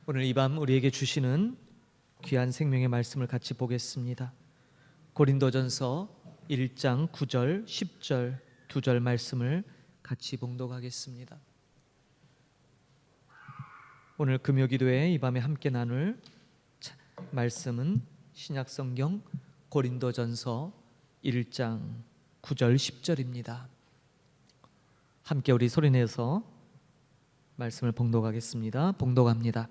오늘 이 밤 우리에게 주시는 귀한 생명의 말씀을 같이 보겠습니다. 고린도전서 1장 9절, 10절, 2절 말씀을 같이 봉독하겠습니다. 오늘 금요기도에 이 밤에 함께 나눌 말씀은 신약성경 고린도전서 1장 9절, 10절입니다. 함께 우리 소리내서 말씀을 봉독하겠습니다. 봉독합니다.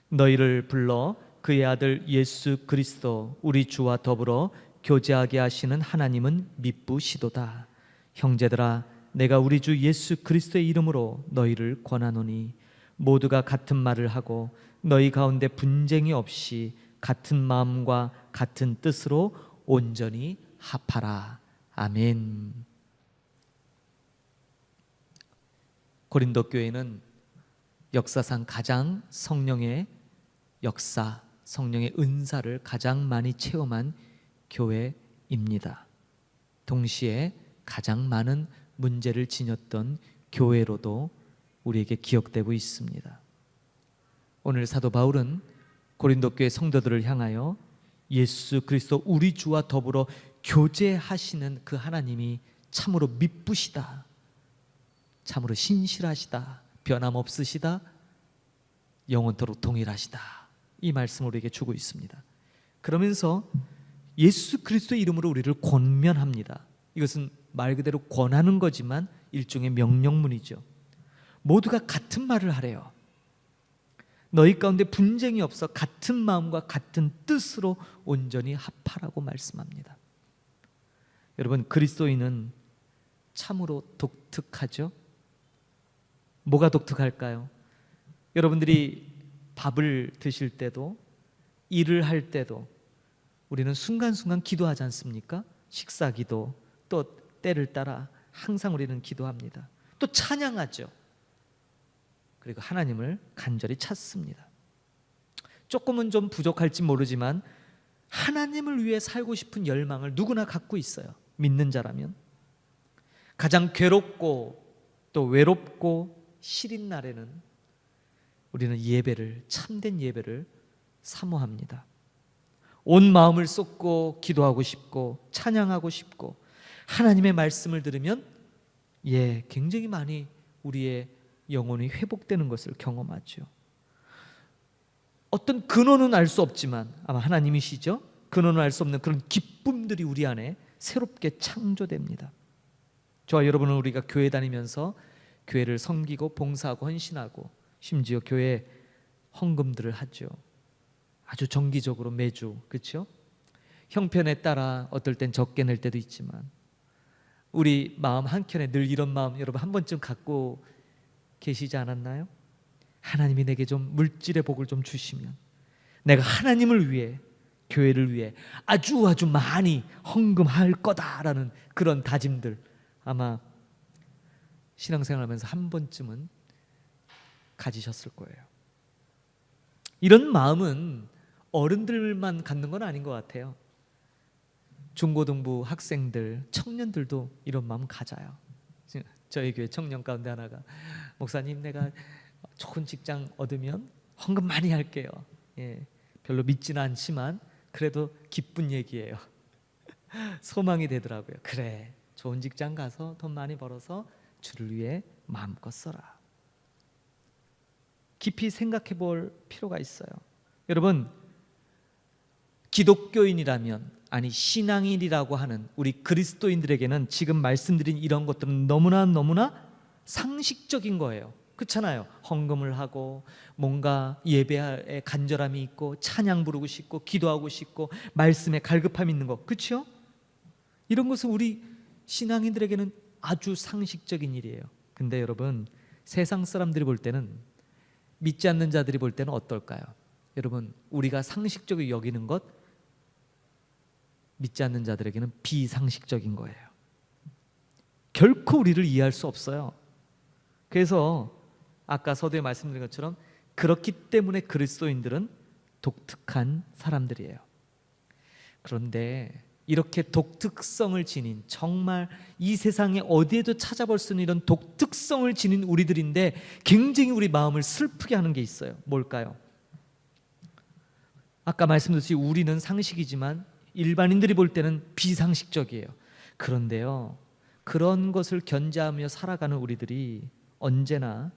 너희를 불러 그의 아들 예수 그리스도 우리 주와 더불어 교제하게 하시는 하나님은 미쁘시도다. 형제들아, 내가 우리 주 예수 그리스도의 이름으로 너희를 권하노니 모두가 같은 말을 하고 너희 가운데 분쟁이 없이 같은 마음과 같은 뜻으로 온전히 합하라. 아멘. 고린도 교회는 역사상 가장 성령의 역사, 성령의 은사를 가장 많이 체험한 교회입니다. 동시에 가장 많은 문제를 지녔던 교회로도 우리에게 기억되고 있습니다. 오늘 사도 바울은 고린도 교회 성도들을 향하여 예수 그리스도 우리 주와 더불어 교제하시는 그 하나님이 참으로 미쁘시다, 참으로 신실하시다, 변함없으시다, 영원토록 동일하시다, 이 말씀을 우리에게 주고 있습니다. 그러면서 예수 그리스도의 이름으로 우리를 권면합니다. 이것은 말 그대로 권하는 거지만 일종의 명령문이죠. 모두가 같은 말을 하래요. 너희 가운데 분쟁이 없어 같은 마음과 같은 뜻으로 온전히 합하라고 말씀합니다. 여러분, 그리스도인은 참으로 독특하죠? 뭐가 독특할까요? 여러분들이 밥을 드실 때도, 일을 할 때도 우리는 순간순간 기도하지 않습니까? 식사기도, 또 때를 따라 항상 우리는 기도합니다. 또 찬양하죠. 그리고 하나님을 간절히 찾습니다. 조금은 좀 부족할지 모르지만 하나님을 위해 살고 싶은 열망을 누구나 갖고 있어요. 믿는 자라면. 가장 괴롭고 또 외롭고 시린 날에는 우리는 예배를, 참된 예배를 사모합니다. 온 마음을 쏟고 기도하고 싶고 찬양하고 싶고 하나님의 말씀을 들으면 굉장히 많이 우리의 영혼이 회복되는 것을 경험하죠. 어떤 근원은 알 수 없지만 아마 하나님이시죠. 근원을 알 수 없는 그런 기쁨들이 우리 안에 새롭게 창조됩니다. 저와 여러분은 우리가 교회 다니면서 교회를 섬기고 봉사하고 헌신하고 심지어 교회 헌금들을 하죠. 아주 정기적으로 매주, 그렇죠? 형편에 따라 어떨 땐 적게 낼 때도 있지만 우리 마음 한켠에 늘 이런 마음 여러분 한 번쯤 갖고 계시지 않았나요? 하나님이 내게 좀 물질의 복을 좀 주시면 내가 하나님을 위해, 교회를 위해 아주 많이 헌금할 거다라는 그런 다짐들 아마 신앙생활하면서 한 번쯤은 가지셨을 거예요. 이런 마음은 어른들만 갖는 건 아닌 것 같아요. 중고등부 학생들, 청년들도 이런 마음 가져요. 저희 교회 청년 가운데 하나가 목사님, 내가 좋은 직장 얻으면 헌금 많이 할게요. 별로 믿지는 않지만 그래도 기쁜 얘기예요. 소망이 되더라고요. 그래, 좋은 직장 가서 돈 많이 벌어서 주를 위해 마음껏 써라. 깊이 생각해 볼 필요가 있어요. 여러분, 기독교인이라면, 아니 신앙인이라고 하는 우리 그리스도인들에게는 지금 말씀드린 이런 것들은 너무나 상식적인 거예요. 그렇잖아요. 헌금을 하고 뭔가 예배에 간절함이 있고 찬양 부르고 싶고 기도하고 싶고 말씀에 갈급함이 있는 거, 그렇죠? 이런 것은 우리 신앙인들에게는 아주 상식적인 일이에요. 근데 여러분, 세상 사람들이 볼 때는, 믿지 않는 자들이 볼 때는 어떨까요? 여러분, 우리가 상식적으로 여기는 것, 믿지 않는 자들에게는 비상식적인 거예요. 결코 우리를 이해할 수 없어요. 그래서 아까 서두에 말씀드린 것처럼 그렇기 때문에 그리스도인들은 독특한 사람들이에요. 그런데 이렇게 독특성을 지닌, 정말 이 세상에 어디에도 찾아볼 수 있는 이런 독특성을 지닌 우리들인데 굉장히 우리 마음을 슬프게 하는 게 있어요. 뭘까요? 아까 말씀드렸듯이 우리는 상식이지만 일반인들이 볼 때는 비상식적이에요. 그런데요, 그런 것을 견제하며 살아가는 우리들이 언제나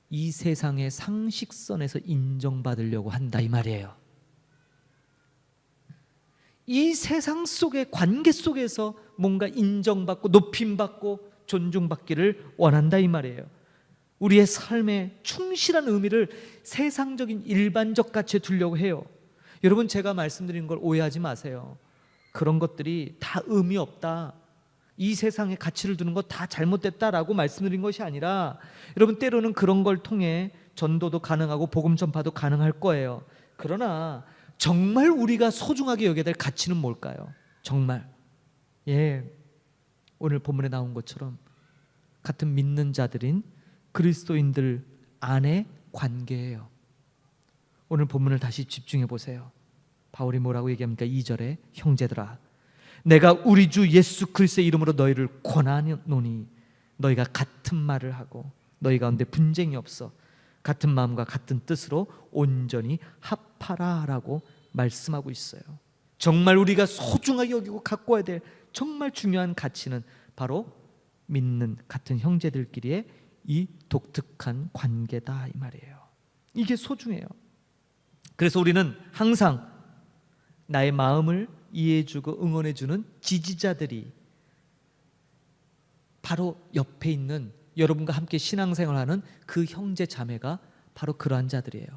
이 세상의 상식선에서 인정받으려고 한다 이 말이에요. 이 세상 속의 관계 속에서 뭔가 인정받고 높임받고 존중받기를 원한다 이 말이에요. 우리의 삶에 충실한 의미를 세상적인 일반적 가치에 두려고 해요. 여러분, 제가 말씀드린 걸 오해하지 마세요. 그런 것들이 다 의미 없다, 이 세상에 가치를 두는 것 다 잘못됐다라고 말씀드린 것이 아니라, 여러분, 때로는 그런 걸 통해 전도도 가능하고 복음 전파도 가능할 거예요. 그러나 정말 우리가 소중하게 여겨야 될 가치는 뭘까요? 정말 오늘 본문에 나온 것처럼 같은 믿는 자들인 그리스도인들 안의 관계예요. 오늘 본문을 다시 집중해 보세요. 바울이 뭐라고 얘기합니까? 2절에 형제들아, 내가 우리 주 예수 그리스도의 이름으로 너희를 권하노니 너희가 같은 말을 하고 너희 가운데 분쟁이 없어 같은 마음과 같은 뜻으로 온전히 합하라라고 말씀하고 있어요. 정말 우리가 소중하게 여기고 갖고 와야 될 정말 중요한 가치는 바로 믿는 같은 형제들끼리의 이 독특한 관계다 이 말이에요. 이게 소중해요. 그래서 우리는 항상 나의 마음을 이해해주고 응원해주는 지지자들이 바로 옆에 있는 여러분과 함께 신앙생활하는 그 형제 자매가 바로 그러한 자들이에요.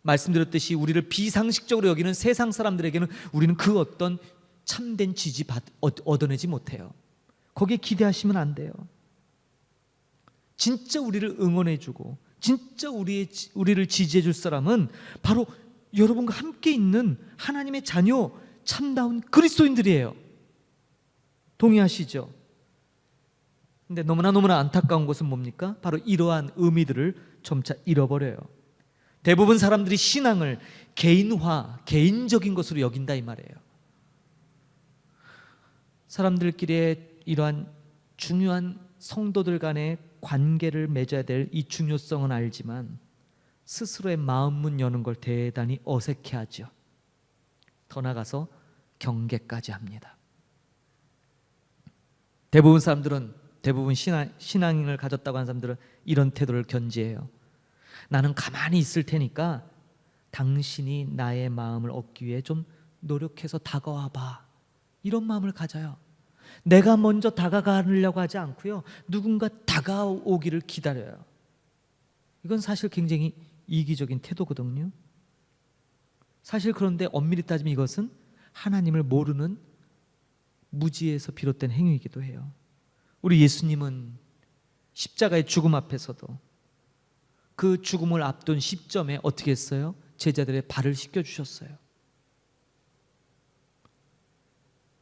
말씀드렸듯이 우리를 비상식적으로 여기는 세상 사람들에게는 우리는 그 어떤 참된 지지 얻어내지 못해요. 거기에 기대하시면 안 돼요. 진짜 우리를 응원해주고 진짜 우리를 지지해줄 사람은 바로 여러분과 함께 있는 하나님의 자녀, 참다운 그리스도인들이에요. 동의하시죠? 근데 너무나 안타까운 것은 뭡니까? 바로 이러한 의미들을 점차 잃어버려요. 대부분 사람들이 신앙을 개인화, 개인적인 것으로 여긴다 이 말이에요. 사람들끼리의 이러한 중요한 성도들 간의 관계를 맺어야 될 이 중요성은 알지만 스스로의 마음 문 여는 걸 대단히 어색해하죠. 더 나아가서 경계까지 합니다. 대부분 신앙인을 가졌다고 하는 사람들은 이런 태도를 견지해요. 나는 가만히 있을 테니까 당신이 나의 마음을 얻기 위해 좀 노력해서 다가와 봐, 이런 마음을 가져요. 내가 먼저 다가가려고 하지 않고요, 누군가 다가오기를 기다려요. 이건 사실 굉장히 이기적인 태도거든요. 사실 그런데 엄밀히 따지면 이것은 하나님을 모르는 무지에서 비롯된 행위이기도 해요. 우리 예수님은 십자가의 죽음 앞에서도 그 죽음을 앞둔 시점에 어떻게 했어요? 제자들의 발을 씻겨주셨어요.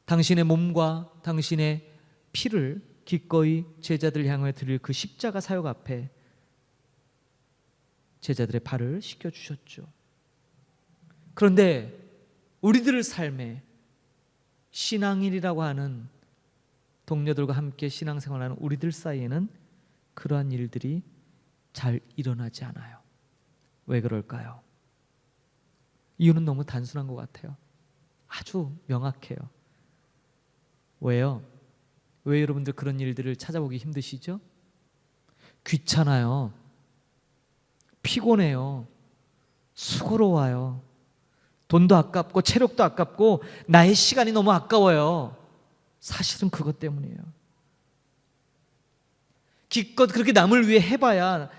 당신의 몸과 당신의 피를 기꺼이 제자들 향해 드릴 그 십자가 사역 앞에 제자들의 발을 씻겨주셨죠. 그런데 우리들의 삶에 신앙인이라고 하는 동료들과 함께 신앙생활하는 우리들 사이에는 그러한 일들이 잘 일어나지 않아요. 왜 그럴까요? 이유는 너무 단순한 것 같아요. 아주 명확해요. 왜요? 왜 여러분들 그런 일들을 찾아보기 힘드시죠? 귀찮아요. 피곤해요. 수고로워요. 돈도 아깝고 체력도 아깝고 나의 시간이 너무 아까워요. 사실은 그것 때문이에요. 기껏 그렇게 남을 위해 해봐야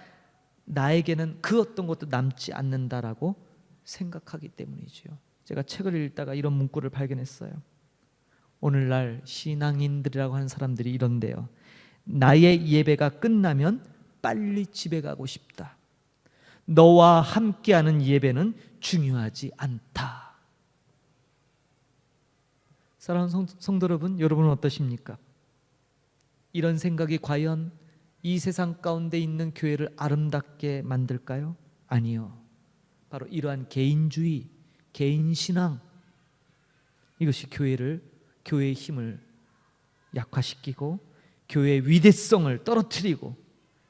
나에게는 그 어떤 것도 남지 않는다라고 생각하기 때문이죠. 제가 책을 읽다가 이런 문구를 발견했어요. 오늘날 신앙인들이라고 하는 사람들이 이런데요. 나의 예배가 끝나면 빨리 집에 가고 싶다. 너와 함께하는 예배는 중요하지 않다. 사랑하는 성도 여러분, 여러분은 어떠십니까? 이런 생각이 과연 이 세상 가운데 있는 교회를 아름답게 만들까요? 아니요. 바로 이러한 개인주의, 개인신앙, 이것이 교회의 힘을 약화시키고 교회의 위대성을 떨어뜨리고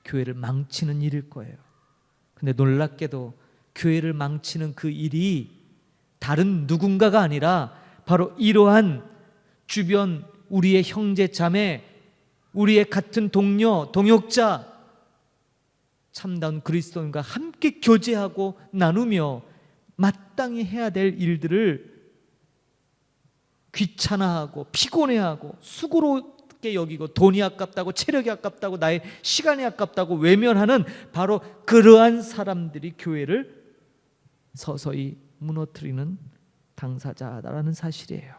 교회를 망치는 일일 거예요. 근데 놀랍게도 교회를 망치는 그 일이 다른 누군가가 아니라 바로 이러한 주변 우리의 형제 자매, 우리의 같은 동료, 동역자, 참다운 그리스도인과 함께 교제하고 나누며 마땅히 해야 될 일들을 귀찮아하고 피곤해하고 수고롭게 여기고 돈이 아깝다고 체력이 아깝다고 나의 시간이 아깝다고 외면하는 바로 그러한 사람들이 교회를 서서히 무너뜨리는 당사자다라는 사실이에요.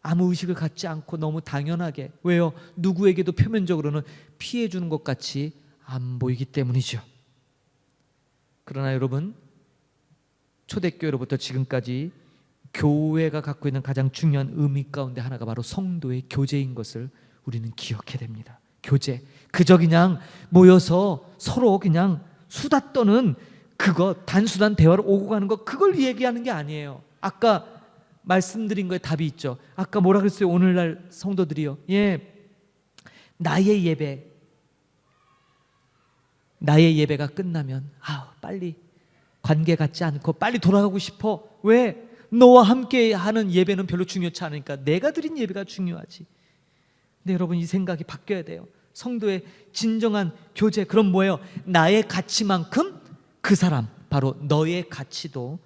아무 의식을 갖지 않고 너무 당연하게, 왜요? 누구에게도 표면적으로는 피해 주는 것 같이 안 보이기 때문이죠. 그러나 여러분, 초대교회로부터 지금까지 교회가 갖고 있는 가장 중요한 의미 가운데 하나가 바로 성도의 교제인 것을 우리는 기억해야 됩니다. 교제, 그저 그냥 모여서 서로 그냥 수다 떠는 그거, 단순한 대화로 오고 가는 거, 그걸 얘기하는 게 아니에요. 아까 말씀드린 거에 답이 있죠. 아까 뭐라 그랬어요? 오늘날 성도들이요, 나의 예배가 끝나면 빨리 관계 갖지 않고 빨리 돌아가고 싶어. 왜? 너와 함께 하는 예배는 별로 중요치 않으니까 내가 드린 예배가 중요하지. 근데 여러분, 이 생각이 바뀌어야 돼요. 성도의 진정한 교제, 그럼 뭐예요? 나의 가치만큼 그 사람, 바로 너의 가치도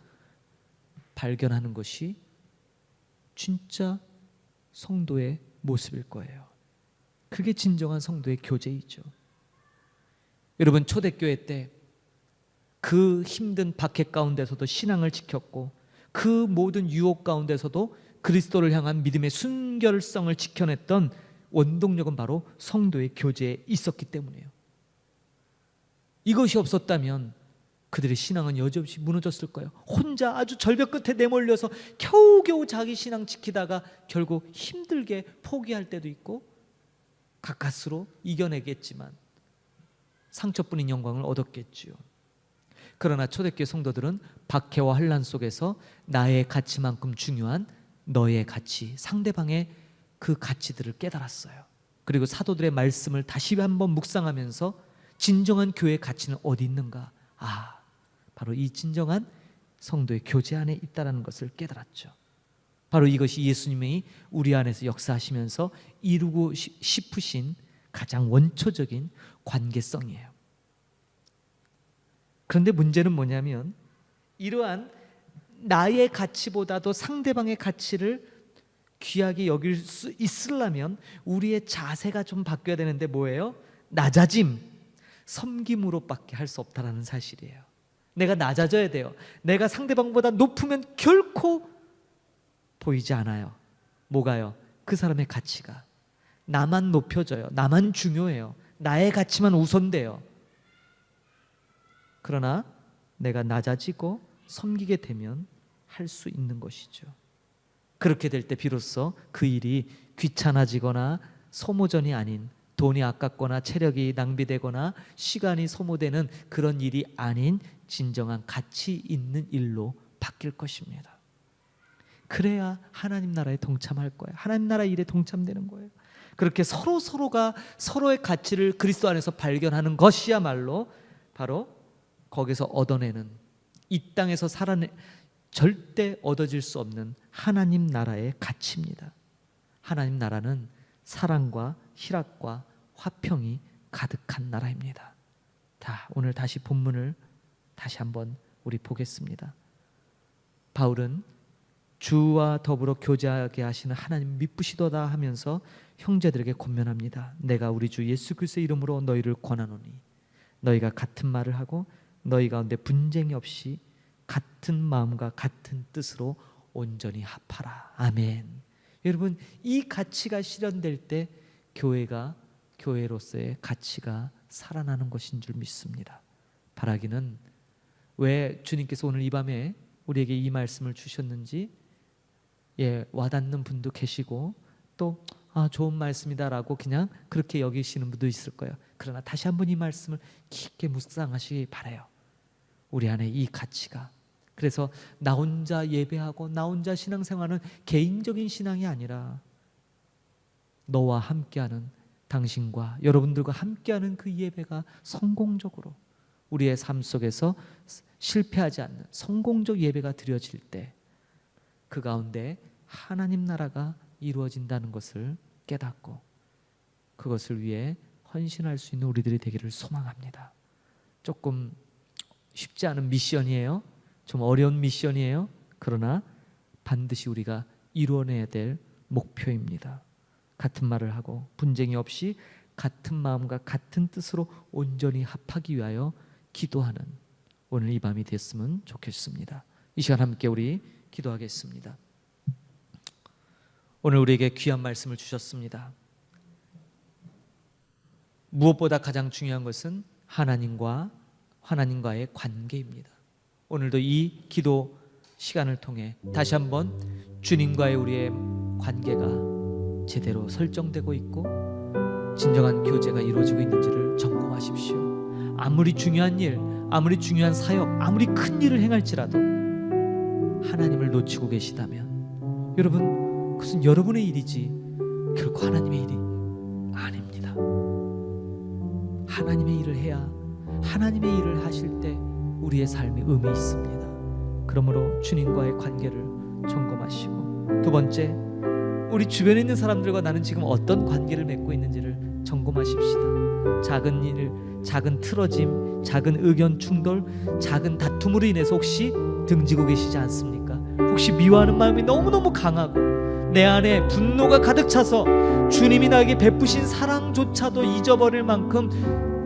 발견하는 것이 진짜 성도의 모습일 거예요. 그게 진정한 성도의 교제이죠. 여러분, 초대교회 때 그 힘든 박해 가운데서도 신앙을 지켰고, 그 모든 유혹 가운데서도 그리스도를 향한 믿음의 순결성을 지켜냈던 원동력은 바로 성도의 교제에 있었기 때문이에요. 이것이 없었다면 그들의 신앙은 여지없이 무너졌을 거예요. 혼자 아주 절벽 끝에 내몰려서 겨우겨우 자기 신앙 지키다가 결국 힘들게 포기할 때도 있고, 가까스로 이겨내겠지만 상처뿐인 영광을 얻었겠지요. 그러나 초대교회 성도들은 박해와 환난 속에서 나의 가치만큼 중요한 너의 가치, 상대방의 그 가치들을 깨달았어요. 그리고 사도들의 말씀을 다시 한번 묵상하면서 진정한 교회의 가치는 어디 있는가? 바로 이 진정한 성도의 교제 안에 있다는 것을 깨달았죠. 바로 이것이 예수님이 우리 안에서 역사하시면서 이루고 싶으신 가장 원초적인 관계성이에요. 그런데 문제는 뭐냐면, 이러한 나의 가치보다도 상대방의 가치를 귀하게 여길 수 있으려면 우리의 자세가 좀 바뀌어야 되는데 뭐예요? 낮아짐, 섬김으로밖에 할 수 없다는 사실이에요. 내가 낮아져야 돼요. 내가 상대방보다 높으면 결코 보이지 않아요. 뭐가요? 그 사람의 가치가. 나만 높여져요. 나만 중요해요. 나의 가치만 우선돼요. 그러나 내가 낮아지고 섬기게 되면 할 수 있는 것이죠. 그렇게 될 때 비로소 그 일이 귀찮아지거나 소모전이 아닌, 돈이 아깝거나 체력이 낭비되거나 시간이 소모되는 그런 일이 아닌 진정한 가치 있는 일로 바뀔 것입니다. 그래야 하나님 나라에 동참할 거예요. 하나님 나라 일에 동참되는 거예요. 그렇게 서로가 서로의 가치를 그리스도 안에서 발견하는 것이야말로 바로 거기서 얻어내는, 이 땅에서 절대 얻어질 수 없는 하나님 나라의 가치입니다. 하나님 나라는 사랑과 희락과 화평이 가득한 나라입니다. 오늘 다시 본문을 다시 한번 우리 보겠습니다. 바울은 주와 더불어 교제하게 하시는 하나님 미쁘시도다 하면서 형제들에게 권면합니다. 내가 우리 주 예수 그리스도의 이름으로 너희를 권하노니 너희가 같은 말을 하고 너희 가운데 분쟁이 없이 같은 마음과 같은 뜻으로 온전히 합하라. 아멘. 여러분, 이 가치가 실현될 때 교회로서의 가치가 살아나는 것인 줄 믿습니다. 바라기는 왜 주님께서 오늘 이 밤에 우리에게 이 말씀을 주셨는지 와닿는 분도 계시고, 또 좋은 말씀이다라고 그냥 그렇게 여기시는 분도 있을 거예요. 그러나 다시 한번 이 말씀을 깊게 묵상하시기 바라요. 우리 안에 이 가치가, 그래서 나 혼자 예배하고 나 혼자 신앙생활은 개인적인 신앙이 아니라 너와 함께하는, 당신과 여러분들과 함께하는 그 예배가 성공적으로 우리의 삶 속에서 실패하지 않는 성공적 예배가 드려질 때 그 가운데 하나님 나라가 이루어진다는 것을 깨닫고 그것을 위해 헌신할 수 있는 우리들이 되기를 소망합니다. 조금 쉽지 않은 미션이에요. 좀 어려운 미션이에요. 그러나 반드시 우리가 이루어내야 될 목표입니다. 같은 말을 하고 분쟁이 없이 같은 마음과 같은 뜻으로 온전히 합하기 위하여 기도하는 오늘 이 밤이 됐으면 좋겠습니다. 이 시간 함께 우리 기도하겠습니다. 오늘 우리에게 귀한 말씀을 주셨습니다. 무엇보다 가장 중요한 것은 하나님과의 관계입니다. 오늘도 이 기도 시간을 통해 다시 한번 주님과의 우리의 관계가 제대로 설정되고 있고 진정한 교제가 이루어지고 있는지를 점검하십시오. 아무리 중요한 일, 아무리 중요한 사역, 아무리 큰 일을 행할지라도 하나님을 놓치고 계시다면 여러분, 그것은 여러분의 일이지 결코 하나님의 일이 아닙니다. 하나님의 일을 해야 하나님의 일을 하실 때 우리의 삶이 의미 있습니다. 그러므로 주님과의 관계를 점검하시고, 두 번째, 우리 주변에 있는 사람들과 나는 지금 어떤 관계를 맺고 있는지를 점검하십시다. 작은 일, 작은 틀어짐, 작은 의견 충돌, 작은 다툼으로 인해서 혹시 등지고 계시지 않습니까? 혹시 미워하는 마음이 너무너무 강하고 내 안에 분노가 가득 차서 주님이 나에게 베푸신 사랑조차도 잊어버릴 만큼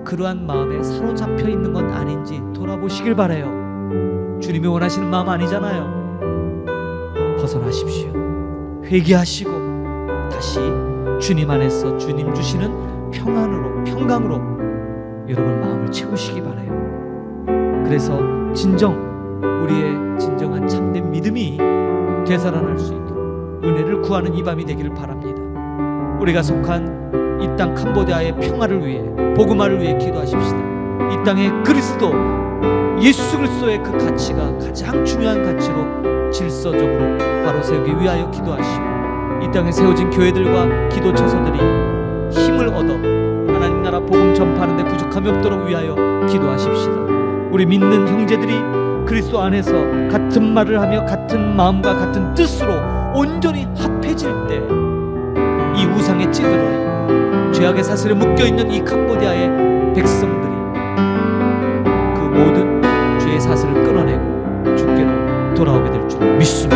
그러한 마음에 사로잡혀 있는 건 아닌지 돌아보시길 바라요. 주님이 원하시는 마음 아니잖아요. 벗어나십시오. 회개하시고 다시 주님 안에서 주님 주시는 평강으로 여러분 마음을 채우시기 바라요. 그래서 우리의 진정한 참된 믿음이 되살아날 수 있도록 은혜를 구하는 이 밤이 되기를 바랍니다. 우리가 속한 이 땅 캄보디아의 평화를 위해, 복음화를 위해 기도하십시다. 이 땅의 그리스도 예수 그리스도의 그 가치가 가장 중요한 가치로 질서적으로 바로 세우기 위하여 기도하시고, 이 땅에 세워진 교회들과 기도 처소들이 힘을 얻어 하나님 나라 복음 전파하는 데 부족함이 없도록 위하여 기도하십시다. 우리 믿는 형제들이 그리스도 안에서 같은 말을 하며 같은 마음과 같은 뜻으로 온전히 합해질 때 이 우상에 찌들어 죄악의 사슬에 묶여있는 이 캄보디아의 백성들이 그 모든 죄의 사슬을 끊어내고 주께로 돌아오게 될 줄 믿습니다.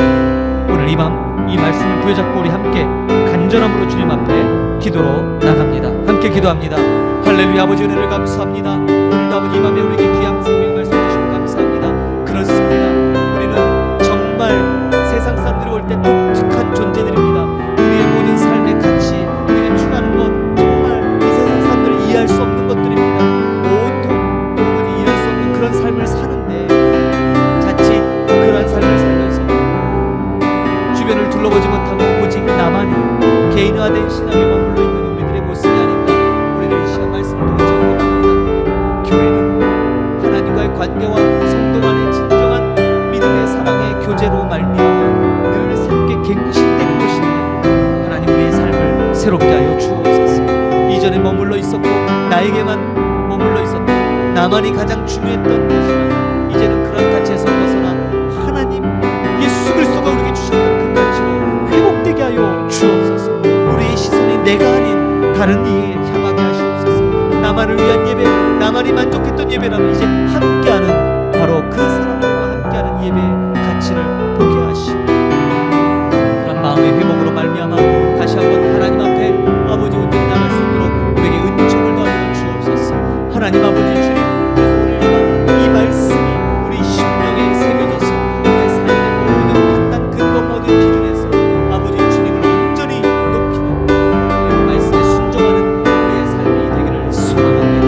오늘 이 밤 이 말씀을 부여잡고 우리 함께 간절함으로 주님 앞에 기도로 나갑니다. 함께 기도합니다. 할렐루야. 아버지 은혜를 감사합니다. 오늘도 아버지 이 밤에 우리에게 귀한 생명 말씀 주시고 감사합니다. 그렇습니다. 우리는 정말 세상 사람들이 올 때 독특한 존재들입니다. 우리의 모든 삶의 가치, 우리가 추구하는 것, 정말 이 세상 사람들이 이해할 수 없는 것들입니다. 온통 도무지 이해할 수 없는 그런 삶을 사는데 자칫 그러한 삶을 살면서 주변을 둘러보지 못하고 오직 나만이 개인화된 신앙에 머물러 있는 우리들의 모습이 아닌가. 우리를 이 시간 말씀을 통해 점검합니다. 교회는 하나님과의 관계와 성도 간의 진정한 믿음의 사랑의 교제로 말미암아 늘 새롭게 갱신되는 것인데 하나님 우리의 삶을 새롭게 하여 주옵소서. 이전에 머물러 있었고 나에게만 머물러 있었던 나만이 가장 중요했던 것이면 이제는 그런 가치에서 벗어나 하나님 예수 그리스도가 우리에게 주셨던 그 가치로 회복되게 하여 주옵소서. 우리의 시선이 내가 아닌 다른 이에 향하게 하시옵소서. 나만을 위한 예배, 나만이 만족했던 예배라면 이제 함께하는 바로 그 사람들과 함께하는 예배의 가치를 보게 하시고 그런 마음의 회복으로 말미암아 다시 한번 하나님 앞에 아버지 온전히 나갈 수 있도록 우리에게 은총을 더하여 주옵소서. 하나님 아버지 주님, 그래서 오늘 이 말씀이 우리 심령에 새겨져서 우리의 삶의 모든 판단 근거 모든 기준에서 아버지 주님을 온전히 높이는 그 말씀에 순종하는 우리의 삶이 되기를 소망합니다.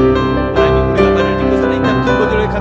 하나님 우리가 발을 딛고 사는 이 땅 캄보디아를 간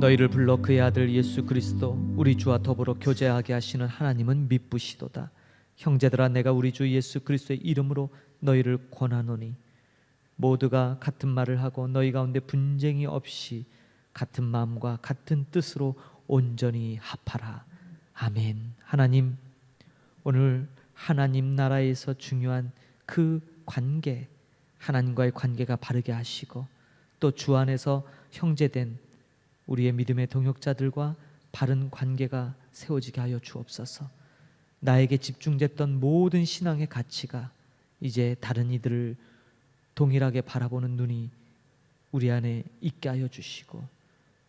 너희를 불러 그의 아들 예수 그리스도 우리 주와 더불어 교제하게 하시는 하나님은 미쁘시도다. 형제들아, 내가 우리 주 예수 그리스도의 이름으로 너희를 권하노니 모두가 같은 말을 하고 너희 가운데 분쟁이 없이 같은 마음과 같은 뜻으로 온전히 합하라. 아멘. 하나님, 오늘 하나님 나라에서 중요한 그 관계, 하나님과의 관계가 바르게 하시고 또 주 안에서 형제된 우리의 믿음의 동역자들과 바른 관계가 세워지게 하여 주옵소서. 나에게 집중됐던 모든 신앙의 가치가 이제 다른 이들을 동일하게 바라보는 눈이 우리 안에 있게 하여 주시고,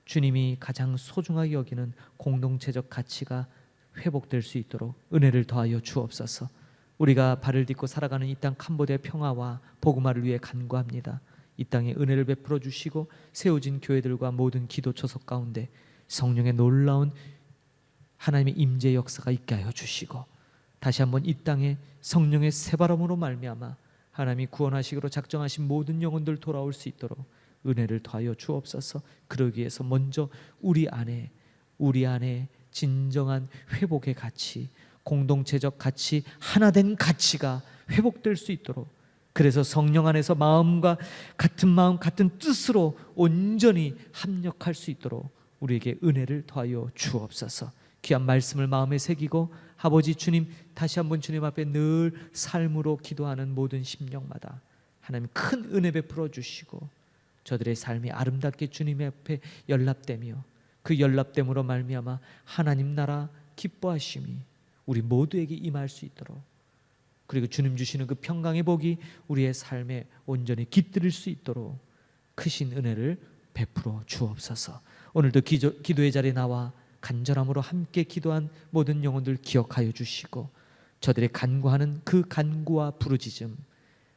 주님이 가장 소중하게 여기는 공동체적 가치가 회복될 수 있도록 은혜를 더하여 주옵소서. 우리가 발을 딛고 살아가는 이 땅 캄보디아의 평화와 복음화를 위해 간구합니다. 이 땅에 은혜를 베풀어 주시고 세워진 교회들과 모든 기도 초석 가운데 성령의 놀라운 하나님의 임재 역사가 있게 하여 주시고, 다시 한번 이 땅에 성령의 새바람으로 말미암아 하나님이 구원하시기로 작정하신 모든 영혼들 돌아올 수 있도록 은혜를 더하여 주옵소서. 그러기 위해서 먼저 우리 안에 진정한 회복의 가치, 공동체적 가치, 하나된 가치가 회복될 수 있도록, 그래서 성령 안에서 마음과 같은 마음 같은 뜻으로 온전히 합력할 수 있도록 우리에게 은혜를 더하여 주옵소서. 귀한 말씀을 마음에 새기고 아버지 주님, 다시 한번 주님 앞에 늘 삶으로 기도하는 모든 심령마다 하나님 큰 은혜 베풀어 주시고 저들의 삶이 아름답게 주님 앞에 연락되며 그 연락됨으로 말미암아 하나님 나라 기뻐하심이 우리 모두에게 임할 수 있도록, 그리고 주님 주시는 그 평강의 복이 우리의 삶에 온전히 깃들일 수 있도록 크신 은혜를 베풀어 주옵소서. 오늘도 기도의 자리에 나와 간절함으로 함께 기도한 모든 영혼들 기억하여 주시고 저들의 간구하는 그 간구와 부르짖음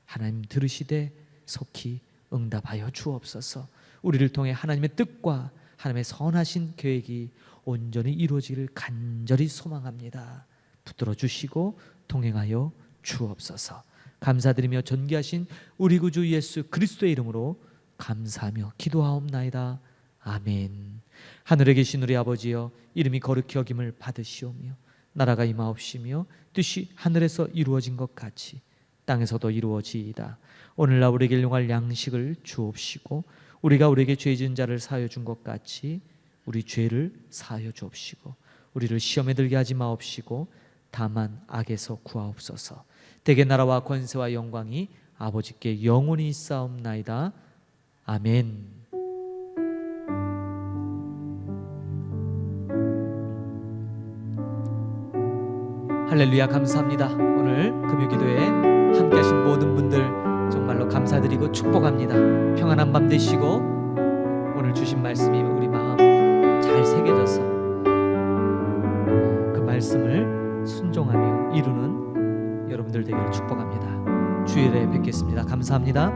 하나님 들으시되 속히 응답하여 주옵소서. 우리를 통해 하나님의 뜻과 하나님의 선하신 계획이 온전히 이루어지기를 간절히 소망합니다. 붙들어 주시고 동행하여 주옵소서. 감사드리며 존귀하신 우리 구주 예수 그리스도의 이름으로 감사하며 기도하옵나이다. 아멘. 하늘에 계신 우리 아버지여, 이름이 거룩히 여김을 받으시오며 나라가 임하옵시며 뜻이 하늘에서 이루어진 것 같이 땅에서도 이루어지이다. 오늘날 우리에게 일용할 양식을 주옵시고 우리가 우리에게 죄 지은 자를 사하여 준 것 같이 우리 죄를 사하여 주옵시고 우리를 시험에 들게 하지 마옵시고 다만 악에서 구하옵소서. 대개 나라와 권세와 영광이 아버지께 영원히 있사옵나이다. 아멘. 할렐루야. 감사합니다. 오늘 금요기도에 함께하신 모든 분들 정말로 감사드리고 축복합니다. 평안한 밤 되시고 오늘 주신 말씀이 우리 마음 잘 새겨져서 그 말씀을 순종하며 이루는 여러분들 되기를 축복합니다. 주일에 뵙겠습니다. 감사합니다.